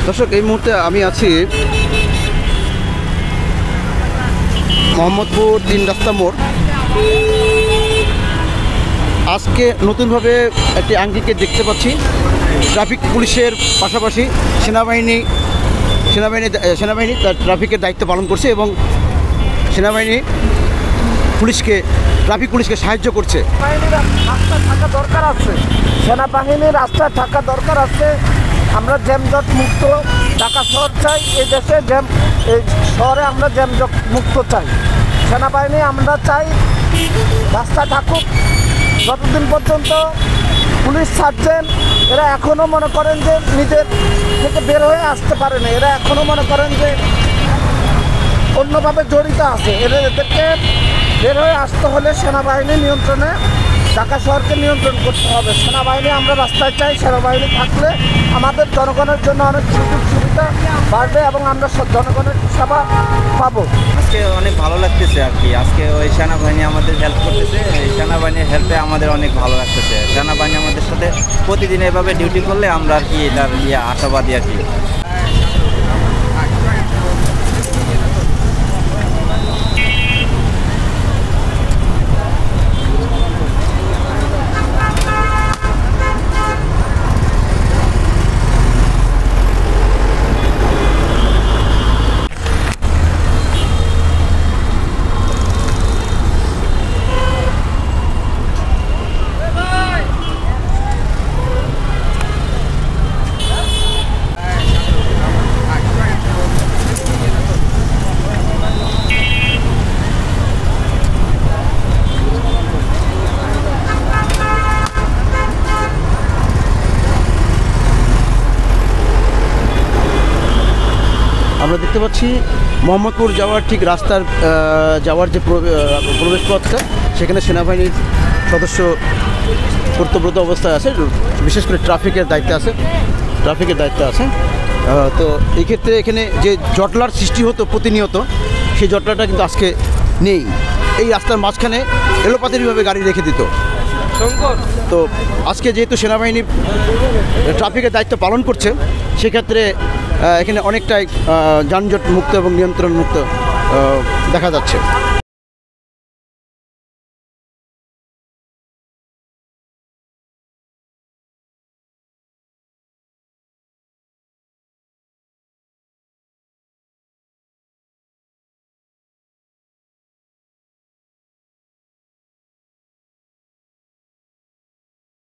দর্শক, এই মুহূর্তে আমি আছি মোহাম্মদপুর 3 রাস্তা মোড়। আজকে নতুনভাবে একটি আঙ্গিকে দেখতে পাচ্ছি। ট্রাফিক পুলিশের পাশাপাশি সেনাবাহিনী তার ট্রাফিকের দায়িত্ব পালন করছে এবং সেনাবাহিনী ট্রাফিক পুলিশকে সাহায্য করছে। রাস্তা থাকা দরকার আছে, সেনাবাহিনীর রাস্তা থাকা দরকার আছে। আমরা জ্যামজট মুক্ত ঢাকা শহর চাই, এই দেশে এই শহরে আমরা জ্যামজট মুক্ত চাই। সেনাবাহিনী আমরা চাই রাস্তা থাকুক। যতদিন পর্যন্ত পুলিশ সার্জেন্ট এরা এখনও মনে করেন যে নিজের থেকে বের হয়ে আসতে পারে না, এরা এখনও মনে করেন যে অন্যভাবে জড়িত আছে। এদেরকে বের হয়ে আসতে হলে সেনাবাহিনী নিয়ন্ত্রণে ঢাকা শহরকে নিয়ন্ত্রণ করতে হবে। সেনাবাহিনী আমরা রাস্তায় চাই। সেনাবাহিনী থাকলে আমাদের জনগণের জন্য অনেক সুযোগ সুবিধা বাড়বে এবং আমরা জনগণের সেবা পাবো। আজকে অনেক ভালো লাগতেছে আর কি। আজকে ওই সেনাবাহিনী আমাদের হেল্প করতেছে, এই সেনাবাহিনীর হেল্পে আমাদের অনেক ভালো লাগতেছে। সেনাবাহিনী আমাদের সাথে প্রতিদিন এভাবে ডিউটি করলে আমরা আর কি এটার আশাবাদী আর কি। আমরা দেখতে পাচ্ছি মোহাম্মদপুর যাওয়ার ঠিক রাস্তার যাওয়ার যে প্রবেশ পথটা, সেখানে সেনাবাহিনীর সদস্য কর্তব্যরত অবস্থায় আছে, বিশেষ করে ট্রাফিকের দায়িত্বে আছে। তো এই ক্ষেত্রে এখানে যে জটলার সৃষ্টি হতো প্রতিনিয়ত, সেই জটলাটা কিন্তু আজকে নেই। এই রাস্তার মাঝখানে এলোপাতারিভাবে গাড়ি রেখে দিত। তো আজকে যেহেতু সেনাবাহিনী ট্রাফিকের দায়িত্ব পালন করছে, সেক্ষেত্রে এখানে অনেকটাই যানজট মুক্ত এবং নিয়ন্ত্রণ মুক্ত দেখা যাচ্ছে।